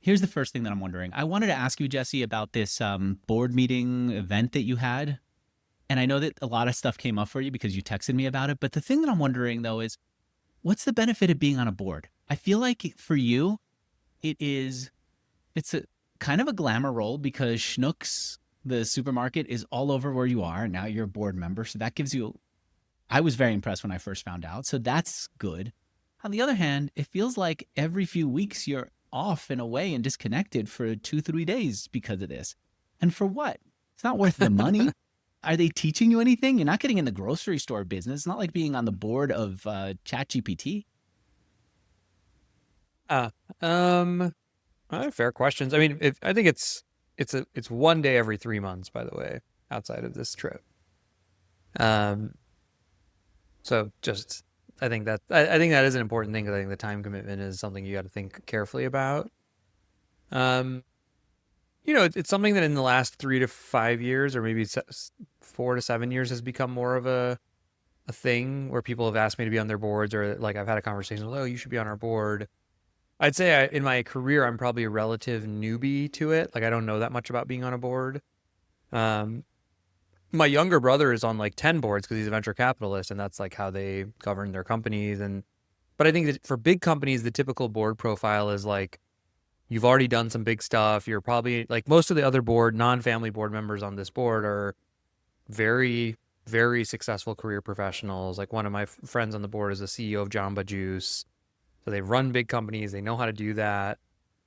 Here's the first thing that I'm wondering. I wanted to ask you, Jesse, about this board meeting event that you had. And I know that a lot of stuff came up for you because you texted me about it. But the thing that I'm wondering, though, is what's the benefit of being on a board? I feel like for you, it's a kind of a glamour role because Schnucks, the supermarket, is all over where you are. Now you're a board member. So that gives you, I was very impressed when I first found out. So that's good. On the other hand, it feels like every few weeks you're off and away and disconnected for 2, 3 days because of this. And for what? It's not worth the money. Are they teaching you anything? You're not getting in the grocery store business. It's not like being on the board of ChatGPT. Uh, um, Fair questions. I mean, I think it's one day every 3 months, by the way, outside of this trip. Um, so just I think that is an important thing because I think the time commitment is something you got to think carefully about. Um, it's something that in the last 3 to 5 years, or maybe 4 to 7 years, has become more of a thing where people have asked me to be on their boards, or like I've had a conversation, oh, you should be on our board. I'd say in my career, I'm probably a relative newbie to it. Like I don't know that much about being on a board. Um, my younger brother is on like 10 boards because he's a venture capitalist, and that's like how they govern their companies. But I think that for big companies, the typical board profile is like you've already done some big stuff. You're probably like most of the other non-family board members on this board are very, very successful career professionals. Like one of my friends on the board is the CEO of Jamba Juice. So they run big companies. They know how to do that.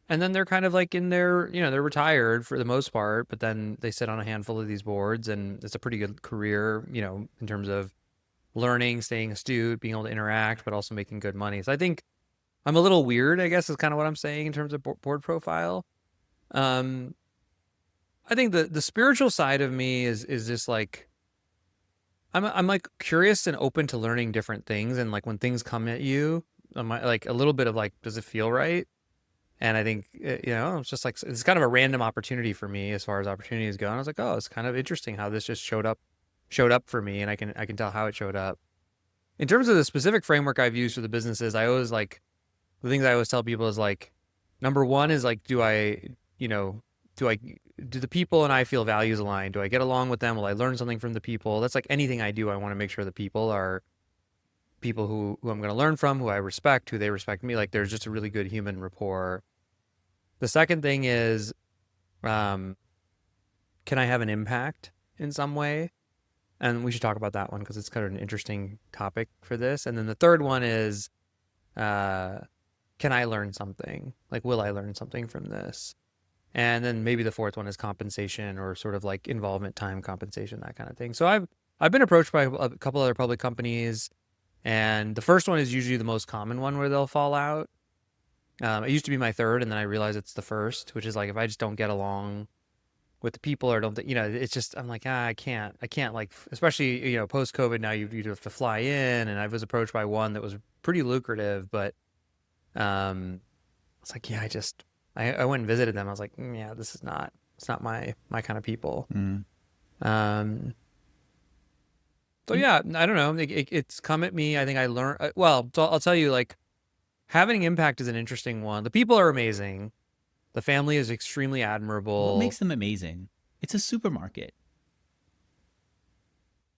And then they're kind of like in their, they're retired for the most part, but then they sit on a handful of these boards, and it's a pretty good career, in terms of learning, staying astute, being able to interact, but also making good money. So I think I'm a little weird, I guess, is kind of what I'm saying in terms of board profile. Um, I think the spiritual side of me is just like, I'm like curious and open to learning different things. And like when things come at you, I'm like a little bit of like, does it feel right? And I think, it's just like, it's kind of a random opportunity for me as far as opportunities go. And I was like, oh, it's kind of interesting how this just showed up for me. And I can tell how it showed up. In terms of the specific framework I've used for the businesses, I always like, the things I always tell people is like, number one is like, do the people and I feel values aligned? Do I get along with them? Will I learn something from the people? That's like anything I do. I want to make sure the people are people who I'm going to learn from, who I respect, who they respect me. Like there's just a really good human rapport. The second thing is, can I have an impact in some way? And we should talk about that one because it's kind of an interesting topic for this. And then the third one is, can I learn something? Like, will I learn something from this? And then maybe the fourth one is compensation, or sort of like involvement, time compensation, that kind of thing. So I've been approached by a couple other public companies, and the first one is usually the most common one where they'll fall out. It used to be my third, and then I realized it's the first, which is like if I just don't get along with the people, or don't, it's just, I'm like, I can't like, especially, post COVID now you have to fly in, and I was approached by one that was pretty lucrative, but it's like, yeah, I went and visited them. I was like, yeah, it's not my kind of people. Mm. So yeah, I don't know. It's come at me. I think I learned, so I'll tell you, like, having impact is an interesting one. The people are amazing. The family is extremely What admirable. makes them amazing? It's a supermarket.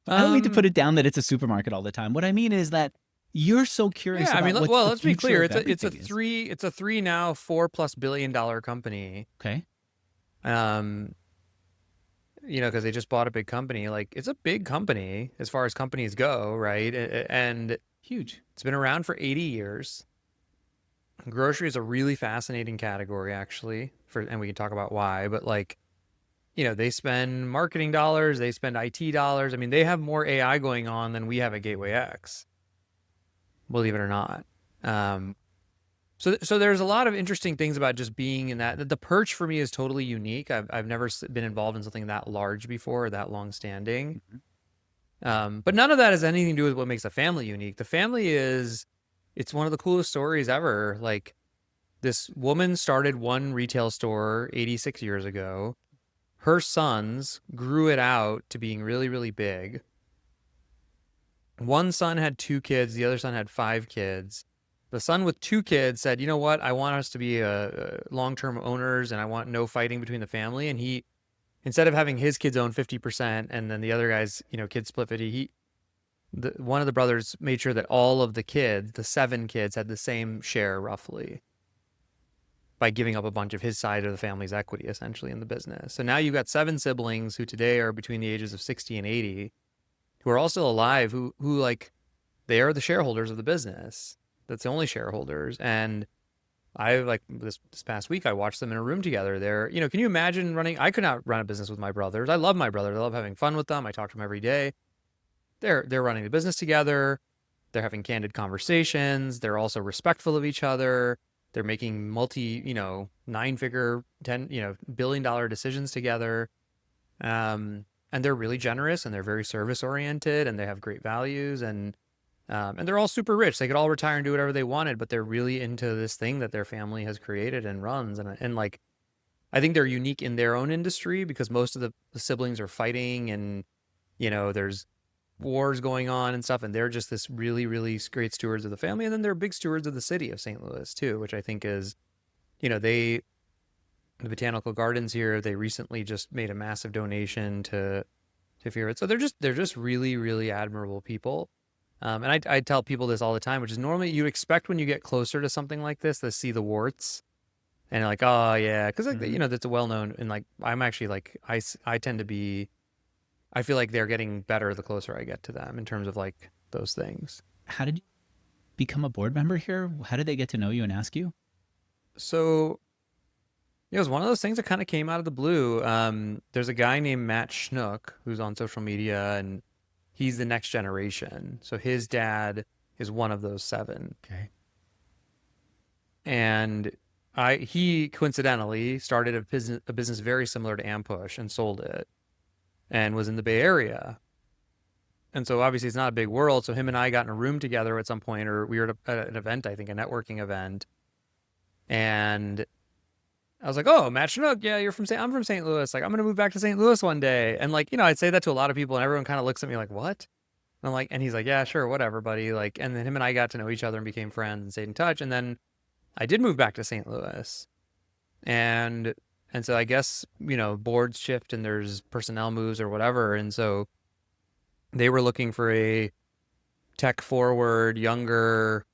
I don't mean to put it down that it's a supermarket all the time. What I mean is that you're so curious Yeah, I mean, about what well, the let's be clear. future of It's a everything is. three now $4+ billion company. Okay. Um, because they just bought a big company. Like, it's a big company as far as companies go, right? And Huge. it's been around for 80 years. Grocery is a really fascinating category, actually, and we can talk about why, but like, they spend marketing dollars, they spend IT dollars. I mean, they have more AI going on than we have at Gateway X, believe it or not. So there's a lot of interesting things about just being in that. The perch for me is totally unique. I've never been involved in something that large before, or that long standing. But none of that has anything to do with what makes a family unique. The family it's one of the coolest stories ever. Like, this woman started one retail store 86 years ago. Her sons grew it out to being really, really big. One son had 2 kids. The other son had 5 kids. the son with 2 kids said, you know what, I want us to be long-term owners, and I want no fighting between the family. And he, instead of having his kids own 50% and then the other guy's, kids split 50, one of the brothers made sure that all of the kids, the 7 kids, had the same share roughly, by giving up a bunch of his side of the family's equity essentially in the business. So now you've got 7 siblings who today are between the ages of 60 and 80, who are all still alive, who like, they are the shareholders of the business. That's the only shareholders. And I, like, this past week, I watched them in a room together. They're, can you imagine running? I could not run a business with my brothers. I love my brothers. I love having fun with them. I talk to them every day. They're running the business together. They're having candid conversations. They're also respectful of each other. They're making 9-figure, billion-dollar decisions together. And they're really generous, and they're very service-oriented, and they have great values, and they're all super rich. They could all retire and do whatever they wanted, but they're really into this thing that their family has created and runs. And like, I think they're unique in their own industry because most of the siblings are fighting, and, there's wars going on and stuff. And they're just this really, really great stewards of the family. And then they're big stewards of the city of St. Louis too, which I think is, the botanical gardens here, they recently just made a massive donation to fear it. So they're just really, really admirable people. And I tell people this all the time, which is normally you expect when you get closer to something like this to see the warts, and you're like, oh yeah, because that's a well known. And like, I'm actually like, I tend to be, I feel like they're getting better the closer I get to them in terms of like those things. How did you become a board member here? How did they get to know you and ask you? So it was one of those things that kind of came out of the blue. There's a guy named Matt Schnuck who's on social media, and he's the next generation. So his dad is one of those 7. Okay. And he coincidentally started a business very similar to Ampush and sold it, and was in the Bay Area. And so obviously it's not a big world. So him and I got in a room together at some point, or we were at an event, I think a networking event. And I was like, oh, Matt Schnuck, yeah, I'm from St. Louis. Like, I'm going to move back to St. Louis one day. And like, I'd say that to a lot of people, and everyone kind of looks at me like, what? And I'm like, and he's like, yeah, sure, whatever, buddy. Like, and then him and I got to know each other and became friends and stayed in touch. And then I did move back to St. Louis. And so I guess, boards shift and there's personnel moves or whatever. And so they were looking for a tech forward, younger,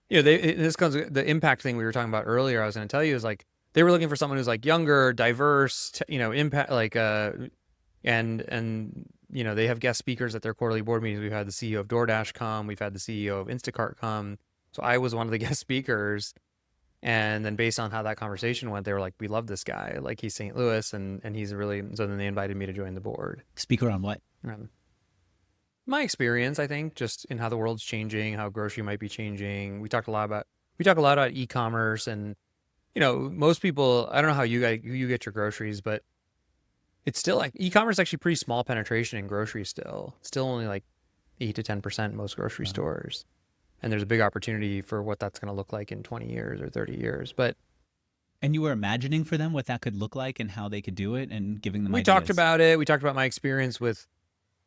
this comes, the impact thing we were talking about earlier, I was going to tell you, is like, they were looking for someone who's like younger, diverse, impact, like, and they have guest speakers at their quarterly board meetings. We've had the CEO of DoorDash come, we've had the CEO of Instacart come. So I was one of the guest speakers. And then based on how that conversation went, they were like, we love this guy. Like, he's St. Louis, and he's really, so then they invited me to join the board. Speaker on what? My experience, I think, just in how the world's changing, how grocery might be changing. We talk a lot about e-commerce, and, most people, I don't know how you get your groceries, but it's still like e-commerce is actually pretty small penetration in groceries still. It's still only like 8 to 10% in most grocery stores. And there's a big opportunity for what that's going to look like in 20 years or 30 years. And you were imagining for them what that could look like and how they could do it, and giving them ideas. Talked about it. We talked about my experience with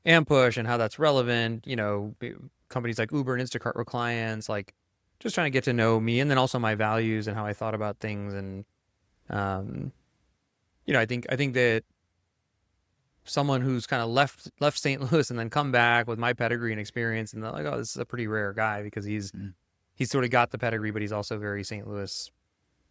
Ampush and how that's relevant. Companies like Uber and Instacart were clients, like just trying to get to know me, and then also my values and how I thought about things. And, I think that someone who's kind of left St. Louis and then come back with my pedigree and experience, and they're like, oh, this is a pretty rare guy, because he's sort of got the pedigree, but he's also very St. Louis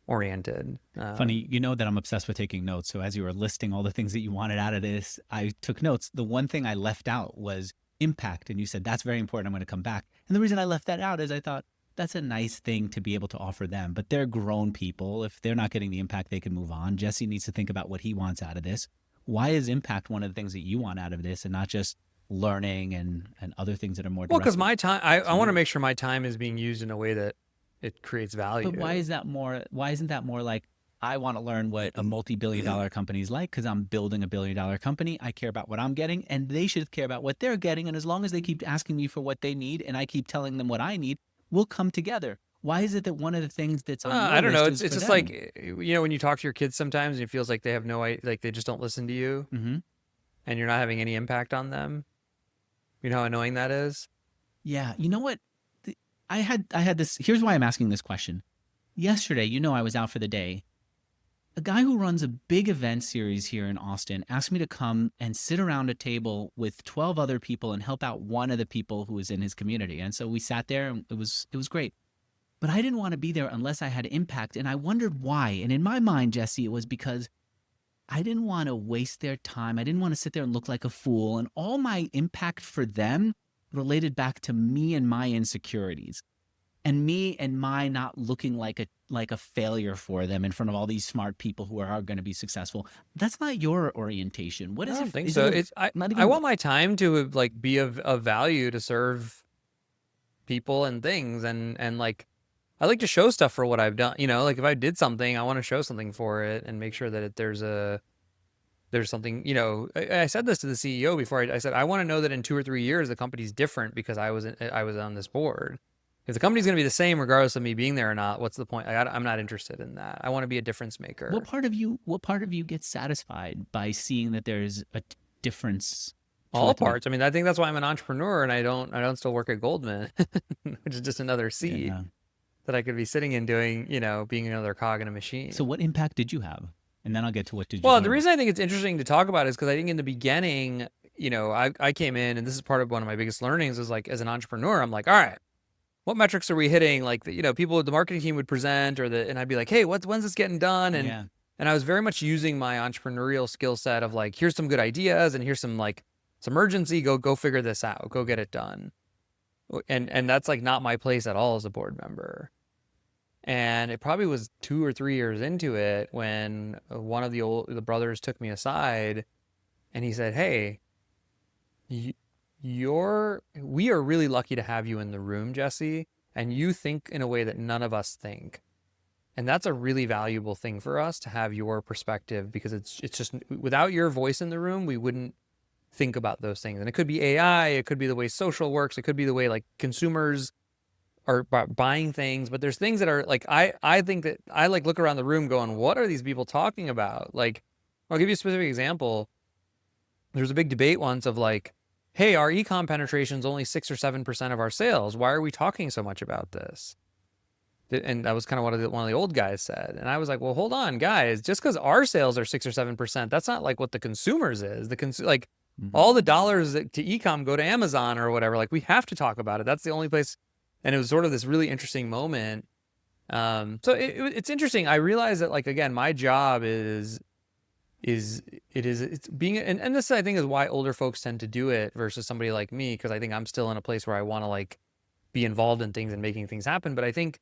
oriented. Funny, that I'm obsessed with taking notes. So as you were listing all the things that you wanted out of this, I took notes. The one thing I left out was impact. And you said, that's very important, I'm going to come back. And the reason I left that out is I thought that's a nice thing to be able to offer them, but they're grown people. If they're not getting the impact, they can move on. Jesse needs to think about what he wants out of this. Why is impact one of the things that you want out of this, and not just learning and other things that are more well, because my time, I want to make sure my time is being used in a way that it creates value. But why isn't that more like, I want to learn what a multi-billion-dollar company is like, because I'm building a billion-dollar company. I care about what I'm getting, and they should care about what they're getting. And as long as they keep asking me for what they need, and I keep telling them what I need, we'll come together. Why is it that one of the things that's on I don't know. It's just them? like, when you talk to your kids sometimes, and it feels like they have no idea, like they just don't listen to you, and you're not having any impact on them. You know how annoying that is? Yeah. You know what? I had this. Here's why I'm asking this question. Yesterday, I was out for the day. A guy who runs a big event series here in Austin asked me to come and sit around a table with 12 other people and help out one of the people who was in his community. And so we sat there and it was great. But I didn't want to be there unless I had impact. And I wondered why. And in my mind, Jesse, it was because I didn't want to waste their time. I didn't want to sit there and look like a fool. And all my impact for them related back to me and my insecurities and me and my not looking like a failure for them in front of all these smart people who are going to be successful. That's not your orientation. What is I don't it? think Is so. it I want my time to like be of value to serve people and things, and like I like to show stuff for what I've done. Like if I did something, I want to show something for it and make sure that there's something. I said this to the CEO before. I said I want to know that in 2 or 3 years the company's different because I was on this board. If the company's going to be the same regardless of me being there or not, what's the point? I'm not interested in that. I want to be a difference maker. What part of you gets satisfied by seeing that there's a difference? All parts. I mean, I think that's why I'm an entrepreneur and I don't still work at Goldman, which is just another seat. Yeah. That I could be sitting in doing, being another cog in a machine. So what impact did you have? And then I'll get to what did you Well, learn. the reason I think it's interesting to talk about is because I think in the beginning, I came in and this is part of one of my biggest learnings is like as an entrepreneur, I'm like, all right, what metrics are we hitting? Like, people, the marketing team would present and I'd be like, hey, when's this getting done? And I was very much using my entrepreneurial skill set of like, here's some good ideas and here's some urgency, go figure this out, go get it done. And that's like not my place at all as a board member. And it probably was 2 or 3 years into it when one of the brothers took me aside and he said, hey, we are really lucky to have you in the room, Jesse, and you think in a way that none of us think. And that's a really valuable thing for us to have your perspective because it's just without your voice in the room, we wouldn't think about those things. And it could be AI, it could be the way social works, it could be the way like consumers are buying things, but there's things that are like, I think that I like look around the room going, what are these people talking about? Like, I'll give you a specific example. There's a big debate once of like, hey, our e-com penetration is only 6 or 7% of our sales. Why are we talking so much about this? And that was kind of what one of the old guys said. And I was like, well, hold on, guys. Just because our sales are 6 or 7%, that's not like what the consumers is. All the dollars to e-com go to Amazon or whatever. Like, we have to talk about it. That's the only place. And it was sort of this really interesting moment. So it's interesting. I realized that, like, again, my job it's being, and this I think is why older folks tend to do it versus somebody like me, because I think I'm still in a place where I want to like be involved in things and making things happen. But I think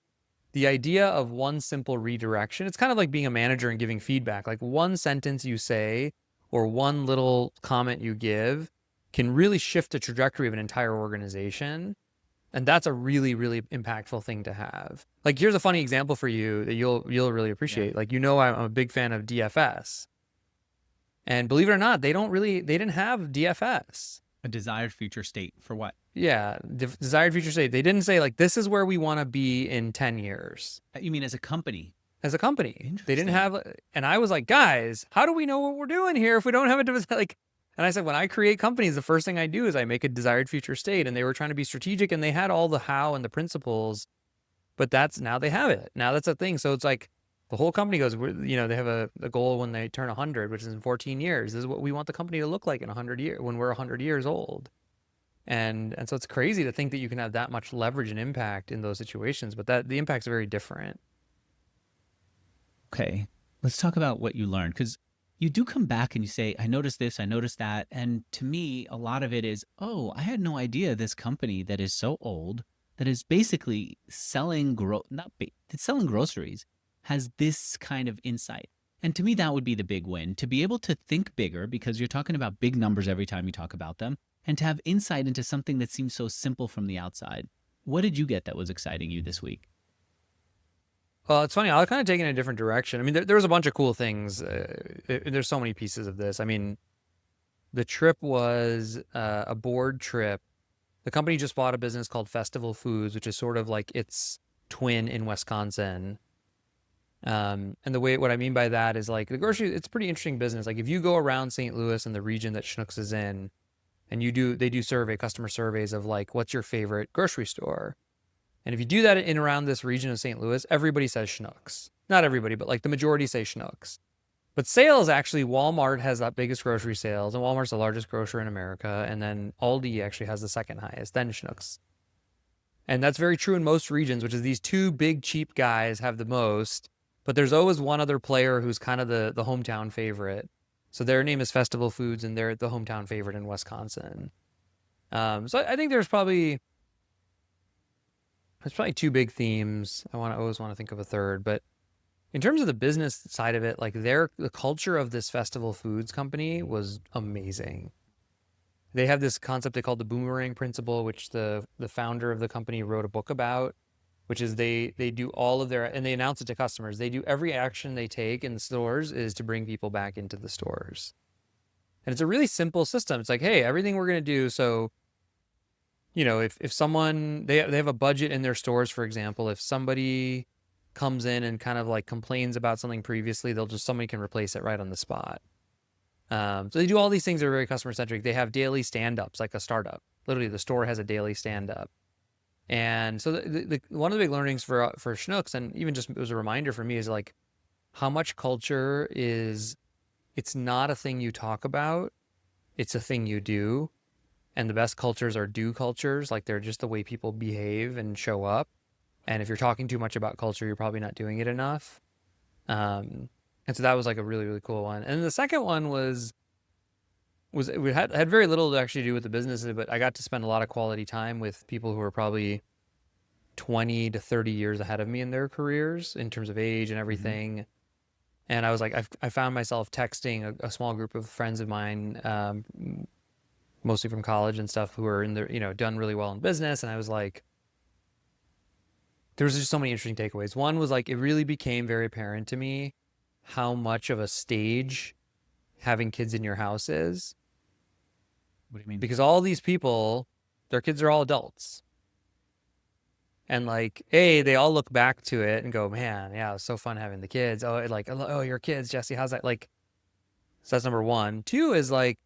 the idea of one simple redirection, it's kind of like being a manager and giving feedback. Like one sentence you say or one little comment you give can really shift the trajectory of an entire organization. And that's a really, really impactful thing to have. Like, here's a funny example for you that you'll really appreciate. Yeah. Like, I'm a big fan of DFS. And believe it or not, they didn't have DFS. A desired future state for what? Yeah, desired future state. They didn't say, like, this is where we want to be in 10 years. You mean as a company? As a company. They didn't have, and I was like, guys, how do we know what we're doing here if we don't have a, like, and I said, when I create companies, the first thing I do is I make a desired future state. And they were trying to be strategic and they had all the how and the principles, but now they have it. Now that's a thing. So it's like the whole company goes, they have a goal when they turn 100, which is in 14 years. This is what we want the company to look like in 100 years, when we're 100 years old. And so it's crazy to think that you can have that much leverage and impact in those situations, but the impact's very different. Okay. Let's talk about what you learned, because you do come back and you say, I noticed this, I noticed that. And to me, a lot of it is, I had no idea this company that is so old, that is basically selling groceries, has this kind of insight. And to me, that would be the big win, to be able to think bigger, because you're talking about big numbers every time you talk about them, and to have insight into something that seems so simple from the outside. What did you get that was exciting you this week? Well, it's funny. I'll kind of take it in a different direction. I mean, there was a bunch of cool things. There's so many pieces of this. I mean, the trip was a board trip. The company just bought a business called Festival Foods, which is sort of like its twin in Wisconsin. And what I mean by that is like the grocery, it's a pretty interesting business. Like if you go around St. Louis and the region that Schnucks is in, and they do customer surveys of like, what's your favorite grocery store? And if you do that in around this region of St. Louis, everybody says Schnucks. Not everybody, but like the majority say Schnucks. But sales, actually, Walmart has that biggest grocery sales, and Walmart's the largest grocer in America, and then Aldi actually has the second highest, then Schnucks. And that's very true in most regions, which is these two big cheap guys have the most, but there's always one other player who's kind of the hometown favorite. So their name is Festival Foods, and they're the hometown favorite in Wisconsin. So I think there's probably two big themes. Always want to think of a third, but in terms of the business side of it, like the culture of this Festival Foods company was amazing. They have this concept they call the Boomerang Principle, which the founder of the company wrote a book about, which is they do all of their, and they announce it to customers. They do every action they take in the stores is to bring people back into the stores. And it's a really simple system. It's like, hey, everything we're going to do. So, if someone, they have a budget in their stores, for example, if somebody comes in and kind of like complains about something previously, somebody can replace it right on the spot. So they do all these things that are very customer centric. They have daily stand-ups, like a startup. Literally, the store has a daily stand-up. And so one of the big learnings for Schnucks, and even just it was a reminder for me, is like how much culture is, it's not a thing you talk about, it's a thing you do. And the best cultures are do cultures, like they're just the way people behave and show up. And if you're talking too much about culture, you're probably not doing it enough. And so that was like a really, really cool one. And the second one was we had very little to actually do with the business, but I got to spend a lot of quality time with people who were probably 20 to 30 years ahead of me in their careers in terms of age and everything. Mm-hmm. And I was like, I found myself texting a small group of friends of mine, mostly from college and stuff, who are in their, done really well in business. And I was like, there was just so many interesting takeaways. One was like, it really became very apparent to me how much of a stage having kids in your house is. What do you mean? Because all these people, their kids are all adults. And like, they all look back to it and go, man, yeah, it was so fun having the kids. Oh, your kids, Jesse, how's that? Like, so that's number one. Two is like,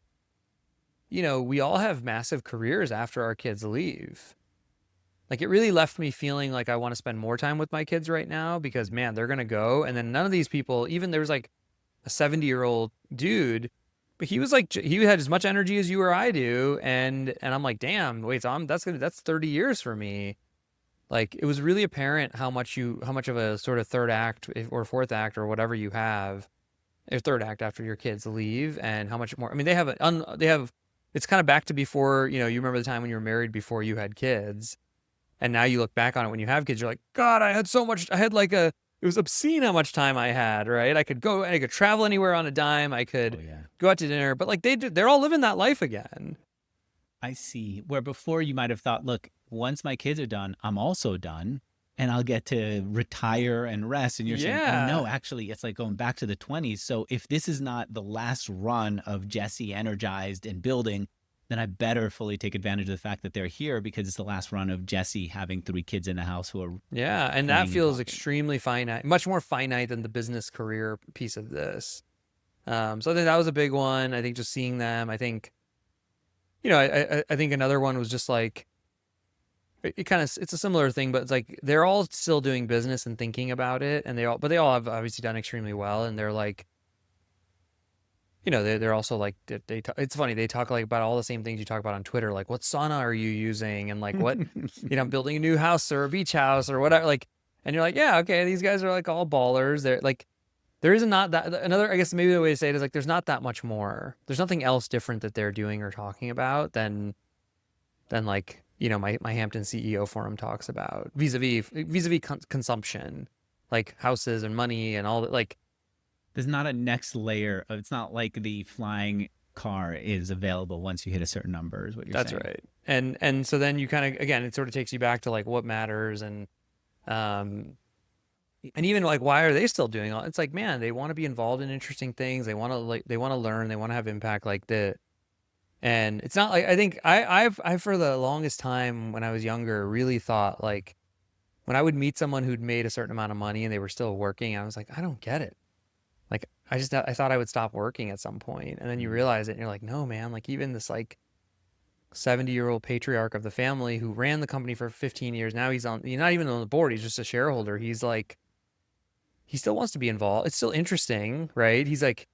we all have massive careers after our kids leave. Like, it really left me feeling like I want to spend more time with my kids right now because, man, they're going to go. And then none of these people, even there was like a 70-year-old dude, but he was like, he had as much energy as you or I do. And I'm like, damn, wait, so that's 30 years for me. Like, it was really apparent how much of a sort of third act or fourth act or whatever you have, or third act after your kids leave, and how much more. I mean, they have it's kind of back to before, you remember the time when you were married before you had kids. And now you look back on it when you have kids, you're like, God, it was obscene how much time I had, right? I could travel anywhere on a dime. I could go out to dinner, but like they're all living that life again. I see. Where before you might have thought, look, once my kids are done, I'm also done and I'll get to retire and rest. And you're saying, oh no, actually it's like going back to the 20s. So if this is not the last run of Jesse energized and building, then I better fully take advantage of the fact that they're here because it's the last run of Jesse having 3 kids in the house who are. Yeah. And that feels extremely finite, much more finite than the business career piece of this. So I think that was a big one. I think just seeing them, I think, I think another one was just like, it's a similar thing, but it's like, they're all still doing business and thinking about it. And they all have obviously done extremely well. And they're like, they're also like, it's funny. They talk like about all the same things you talk about on Twitter. Like, what sauna are you using? And like, what, I'm building a new house or a beach house or whatever. Like, and you're like, yeah, okay. These guys are like all ballers. They're like, there isn't not that another, I guess maybe the way to say it is like, there's not that much more. There's nothing else different that they're doing or talking about than like, my Hampton CEO forum talks about vis-a-vis consumption, like houses and money and all that. Like, there's not a next layer of, it's not like the flying car is available once you hit a certain number is what you're saying. That's right. And so then you kind of, again, it sort of takes you back to like what matters and even like, why are they still doing all, it's like, man, they want to be involved in interesting things. They want to learn, they want to have impact and it's not like, I think I've for the longest time when I was younger, really thought like when I would meet someone who'd made a certain amount of money and they were still working, I was like, I don't get it. Like, I thought I would stop working at some point. And then you realize it and you're like, no, man, like even this, like, 70-year-old patriarch of the family who ran the company for 15 years. Now he's not even on the board. He's just a shareholder. He's like, he still wants to be involved. It's still interesting, right? He's like,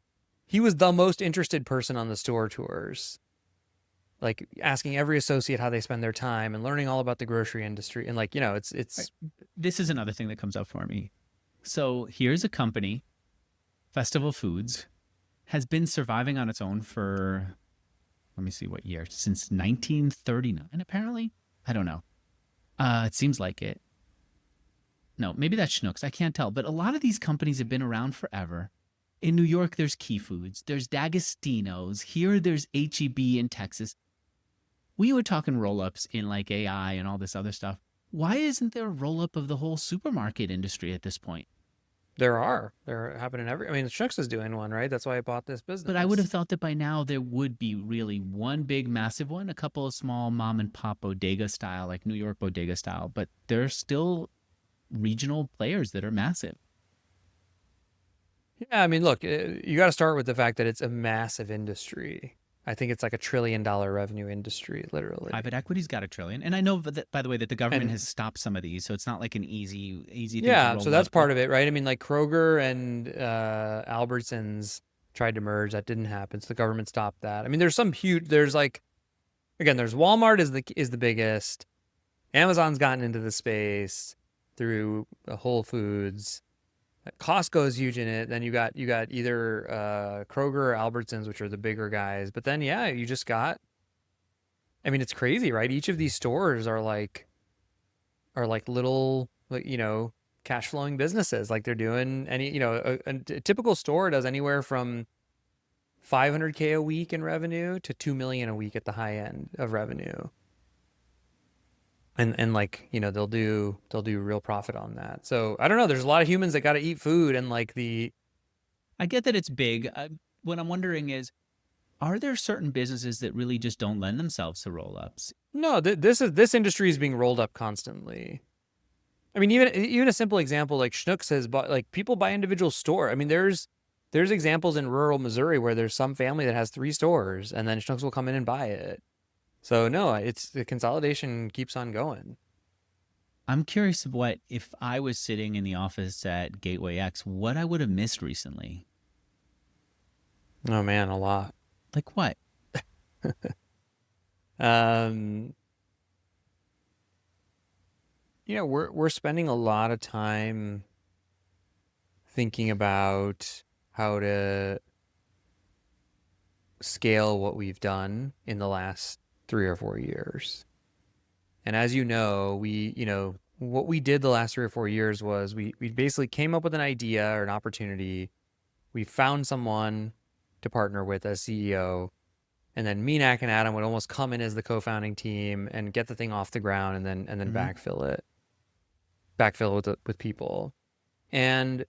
he was the most interested person on the store tours, like asking every associate how they spend their time and learning all about the grocery industry. And like, it's This is another thing that comes up for me. So here's a company, Festival Foods, has been surviving on its own for, let me see what year, since 1939, apparently. I don't know. It seems like it. No, maybe that's Schnucks. I can't tell. But a lot of these companies have been around forever. In New York, there's Key Foods. There's D'Agostino's. Here, there's H-E-B in Texas. We were talking roll-ups in like AI and all this other stuff. Why isn't there a roll-up of the whole supermarket industry at this point? they're happening I mean, Schnucks is doing one, right? That's why I bought this business. But I would have thought that by now there would be really one big, massive one, a couple of small mom and pop bodega style, like New York bodega style. But there's still regional players that are massive. Yeah, I mean, look, you got to start with the fact that it's a massive industry. I think it's like $1 trillion revenue industry, literally. Private equity's got $1 trillion, and I know that, by the way, that the government And has stopped some of these, so it's not like an easy thing to yeah, roll so that's up. part of it, right? I mean, like Kroger and Albertsons tried to merge, that didn't happen, so the government stopped that. I mean, there's some huge. There's like, again, there's Walmart is the biggest. Amazon's gotten into the space through Whole Foods. Costco's huge in it. Then you got either Kroger or Albertsons, which are the bigger guys. But then yeah, you just got. I mean, it's crazy, right? Each of these stores are like little, like, cash flowing businesses. Like they're doing a typical store does anywhere from $500K a week in revenue to $2 million a week at the high end of revenue. And like, they'll do real profit on that. So I don't know. There's a lot of humans that got to eat food, and like I get that it's big. What I'm wondering is, are there certain businesses that really just don't lend themselves to roll-ups? no, this industry is being rolled up constantly. I mean, even a simple example like Schnucks has bought, like people buy individual store. I mean, there's examples in rural Missouri where there's some family that has 3 stores, and then Schnucks will come in and buy it. So no, it's the consolidation keeps on going. I'm curious what, if I was sitting in the office at Gateway X, what I would have missed recently. Oh man, a lot. Like what? Um, we're spending a lot of time thinking about how to scale what we've done in the last 3 or 4 years. And as what we did the last 3 or 4 years was we basically came up with an idea or an opportunity. We found someone to partner with as CEO. And then me, Nak, and Adam would almost come in as the co-founding team and get the thing off the ground, and then backfill with people. And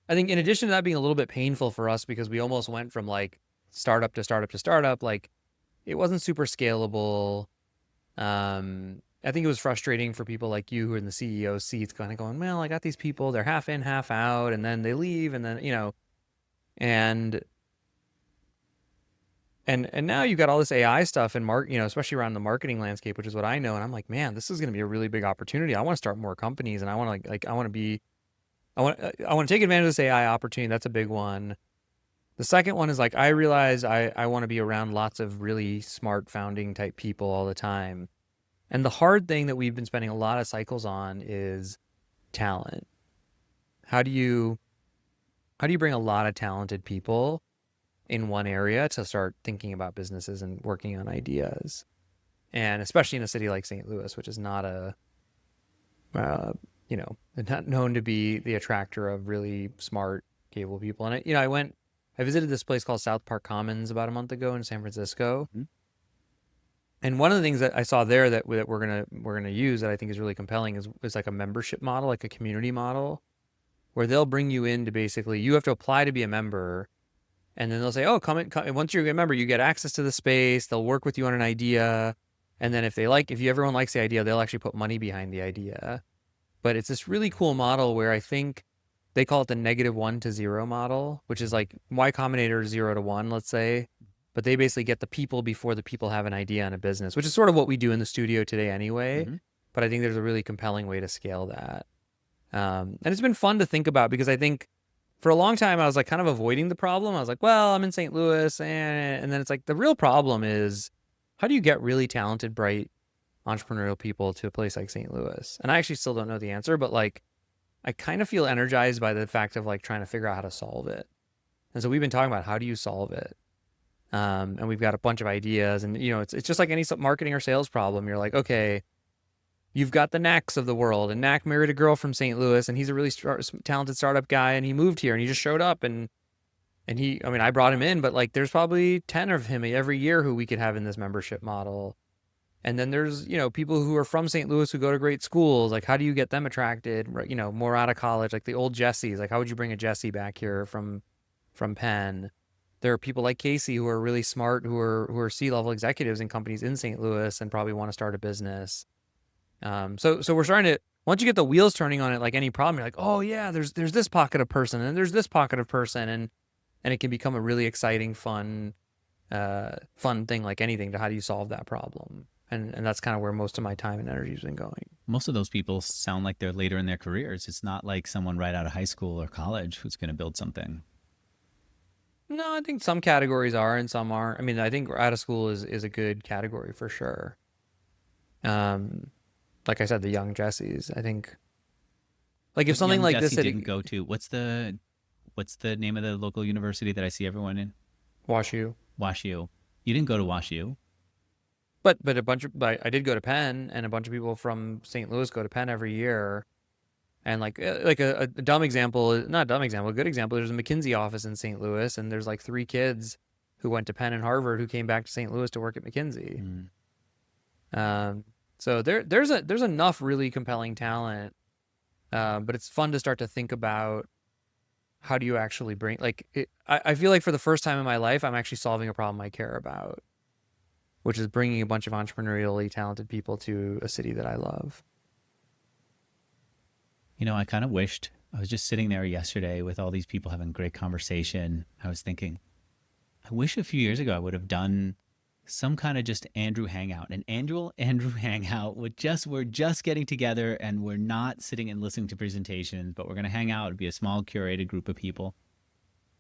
I think in addition to that being a little bit painful for us because we almost went from like startup to startup to startup, like it wasn't super scalable. I think it was frustrating for people like you who are in the CEO seats, kind of going, well, I got these people, they're half in, half out, and then they leave, and then and now you got all this AI stuff and especially around the marketing landscape, which is what I know. And I'm like, man, this is going to be a really big opportunity. I want to start more companies, and I want to I want to take advantage of this AI opportunity. That's a big one. The second one is like, I realize I want to be around lots of really smart founding type people all the time. And the hard thing that we've been spending a lot of cycles on is talent. How do you bring a lot of talented people in one area to start thinking about businesses and working on ideas? And especially in a city like St. Louis, which is not not known to be the attractor of really smart, capable people. And I visited this place called South Park Commons about a month ago in San Francisco. Mm-hmm. And one of the things that I saw there that we're gonna use that I think is really compelling is like a membership model, like a community model, where they'll bring you in to basically, you have to apply to be a member, and then they'll say, oh, come in. Once you're a member, you get access to the space. They'll work with you on an idea, and then if everyone likes the idea, they'll actually put money behind the idea. But it's this really cool model where I think they call it the -1 to 0 model, which is like Y Combinator 0 to 1, let's say. but they basically get the people before the people have an idea on a business, which is sort of what we do in the studio today anyway. Mm-hmm. But I think there's a really compelling way to scale that. And it's been fun to think about because I think for a long time I was like kind of avoiding the problem. I was like, well, I'm in St. Louis, and then it's like the real problem is how do you get really talented, bright, entrepreneurial people to a place like St. Louis? And I actually still don't know the answer, but like I kind of feel energized by the fact of like trying to figure out how to solve it. And so we've been talking about how do you solve it? And we've got a bunch of ideas, and you know, it's just like any marketing or sales problem. You're like, okay, you've got the Knacks of the world, and Knack married a girl from St. Louis, and he's a really talented startup guy, and he moved here, and he just showed up, and he, I mean, I brought him in, but like, there's probably 10 of him every year who we could have in this membership model. And then there's, you know, people who are from St. Louis who go to great schools. Like, how do you get them attracted, you know, more out of college? Like the old Jessies, like how would you bring a Jessie back here from Penn? There are people like Casey who are really smart, who are C-level executives in companies in St. Louis and probably want to start a business. So we're starting to, once you get the wheels turning on it, like any problem, you're like, oh yeah, there's this pocket of person, and there's this pocket of person, and it can become a really exciting, fun thing, like anything, to how do you solve that problem? And that's kind of where most of my time and energy has been going. Most of those people sound like they're later in their careers. It's not like someone right out of high school or college who's going to build something. No, I think some categories are and some aren't. I mean, I think out of school is a good category for sure. Like I said, the young Jessies. I think, like if But something young like Jesse this, didn't go to what's the name of the local university that I see everyone in? WashU. WashU. You didn't go to WashU. But a bunch of, I did go to Penn, and a bunch of people from St. Louis go to Penn every year. And like a dumb example, not a dumb example, a good example, there's a McKinsey office in St. Louis, and there's like 3 kids who went to Penn and Harvard who came back to St. Louis to work at McKinsey. So there's enough really compelling talent, but it's fun to start to think about how do you actually bring, like, I feel like for the first time in my life, I'm actually solving a problem I care about, which is bringing a bunch of entrepreneurially talented people to a city that I love. You know, I kind of wished I was just sitting there yesterday with all these people having great conversation. I was thinking, I wish a few years ago I would have done some kind of just Andrew hangout, an annual Andrew hangout with we're just getting together and we're not sitting and listening to presentations, but we're going to hang out. It'd be a small curated group of people.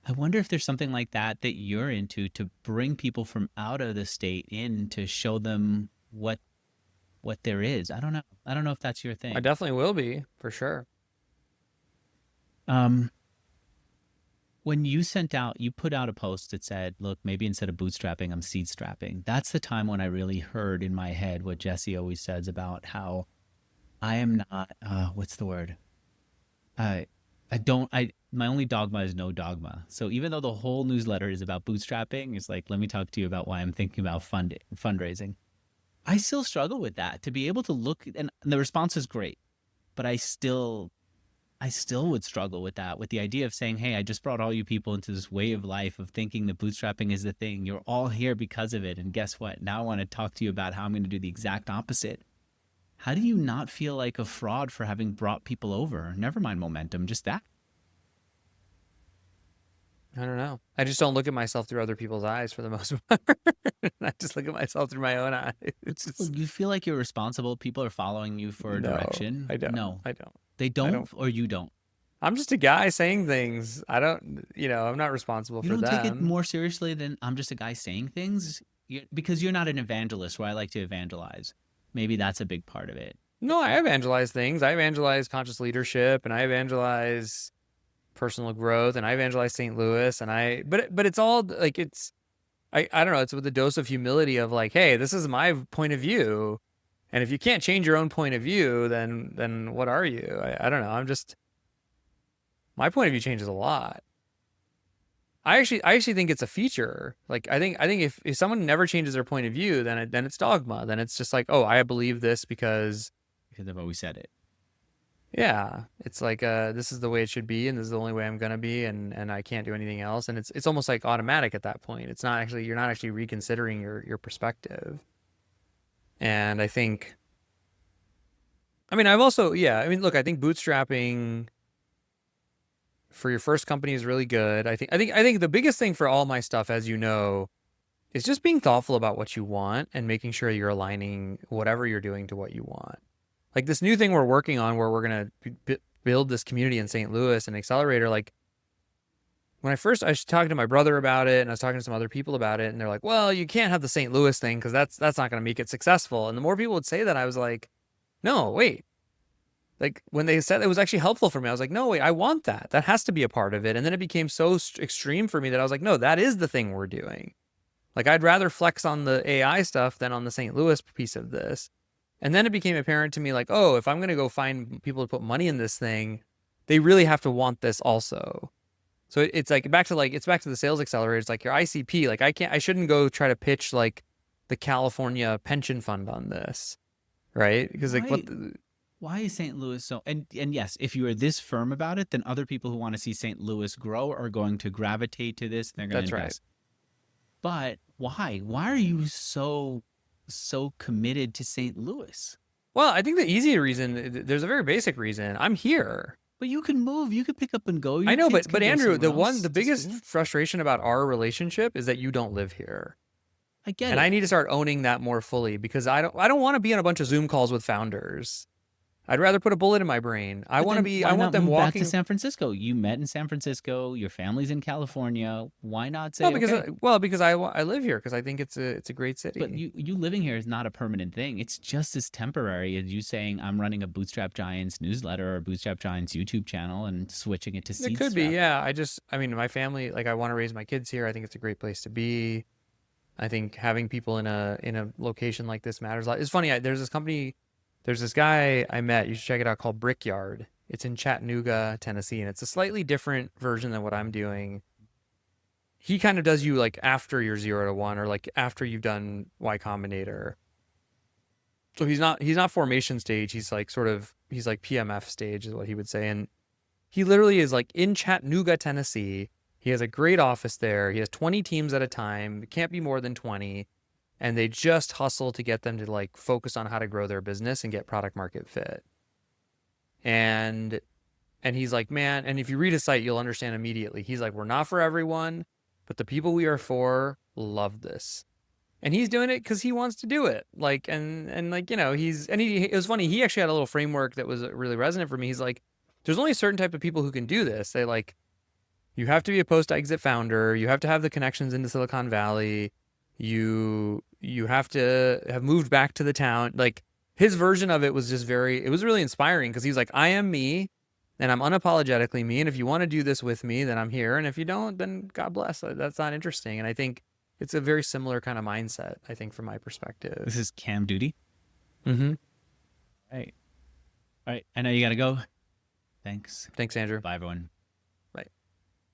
I wonder if there's something like that you're into, to bring people from out of the state in to show them what there is. I don't know. I don't know if that's your thing. I definitely will be, for sure. When you put out a post that said, look, maybe instead of bootstrapping, I'm seed strapping. That's the time when I really heard in my head what Jesse always says about how I am not, what's the word? My only dogma is no dogma. So even though the whole newsletter is about bootstrapping, it's like, let me talk to you about why I'm thinking about fundraising. I still struggle with that, to be able to look, and the response is great, but I still would struggle with that, with the idea of saying, hey, I just brought all you people into this way of life of thinking that bootstrapping is the thing. You're all here because of it. And guess what? Now I want to talk to you about how I'm going to do the exact opposite. How do you not feel like a fraud for having brought people over? Never mind momentum, just that. I don't know. I just don't look at myself through other people's eyes for the most part. I just look at myself through my own eyes. You feel like you're responsible. People are following you for a direction. I don't. No, I don't. They don't, or you don't. I'm just a guy saying things. I don't, I'm not responsible for them. You don't take it more seriously than I'm just a guy saying things? Because you're not an evangelist where I like to evangelize. Maybe that's a big part of it. No, I evangelize things. I evangelize conscious leadership, and I evangelize personal growth, and I evangelize St. Louis, and but it's all like, I don't know, it's with a dose of humility of like, hey, this is my point of view. And if you can't change your own point of view, then what are you? I don't know. My point of view changes a lot. I actually think it's a feature. Like I think if someone never changes their point of view, then it's dogma. Then it's just like, oh, I believe this because I've always said it. Yeah, it's like this is the way it should be, and this is the only way I'm gonna be, and I can't do anything else. And it's almost like automatic at that point. It's not actually, you're not actually reconsidering your perspective. And I think, I've also, look, I think bootstrapping for your first company is really good. I think the biggest thing for all my stuff, as you know, it's just being thoughtful about what you want and making sure you're aligning whatever you're doing to what you want. Like this new thing we're working on where we're going to build this community in St. Louis, an accelerator. Like when I was talking to my brother about it and I was talking to some other people about it, and they're like, well, you can't have the St. Louis thing because that's not going to make it successful. And the more people would say that, I was like, no, wait. Like when they said it was actually helpful for me, I was like, no, wait, I want that. That has to be a part of it. And then it became so extreme for me that I was like, no, that is the thing we're doing. Like I'd rather flex on the AI stuff than on the St. Louis piece of this. And then it became apparent to me like, oh, if I'm going to go find people to put money in this thing, they really have to want this also. So it's like back to the sales accelerator. It's like your ICP. Like I shouldn't go try to pitch like the California pension fund on this, right? Because like why is St. Louis so? And yes, if you are this firm about it, then other people who want to see St. Louis grow are going to gravitate to this. And they're going to invest. Right. But why? Why are you so committed to St. Louis? Well, I think the easy reason, there's a very basic reason. I'm here. But you can move. You could pick up and go. I know, but Andrew, the biggest frustration about our relationship is that you don't live here. I get it. And I need to start owning that more fully because I don't want to be on a bunch of Zoom calls with founders. I'd rather put a bullet in my brain. I want them walking back to San Francisco. You met in San Francisco. Your family's in California. Why not say? Because I live here because I think it's a great city. But you living here is not a permanent thing. It's just as temporary as you saying I'm running a Bootstrap Giants newsletter or Bootstrap Giants YouTube channel and switching it to Seedstrap. It could be, yeah. I mean, my family, like I want to raise my kids here. I think it's a great place to be. I think having people in a location like this matters a lot. It's funny. There's this guy I met, you should check it out, called Brickyard. It's in Chattanooga, Tennessee, and it's a slightly different version than what I'm doing. He kind of does you like after you're 0 to 1 or like after you've done Y Combinator. So he's not formation stage, he's like PMF stage is what he would say. And he literally is like in Chattanooga, Tennessee. He has a great office there. He has 20 teams at a time. It can't be more than 20. And they just hustle to get them to like focus on how to grow their business and get product market fit. And he's like, man, and if you read his site, you'll understand immediately. He's like, we're not for everyone, but the people we are for love this. And he's doing it because he wants to do it. Like, and like, you know, it was funny. He actually had a little framework that was really resonant for me. He's like, there's only a certain type of people who can do this. They like, you have to be a post-exit founder. You have to have the connections into Silicon Valley. You have to have moved back to the town. Like his version of it was just it was really inspiring because he's like, I am me and I'm unapologetically me. And if you want to do this with me, then I'm here. And if you don't, then God bless. That's not interesting. And I think it's a very similar kind of mindset, I think, from my perspective. This is Cam Duty. Mm-hmm. All right. I know you got to go. Thanks. Thanks, Andrew. Bye, everyone.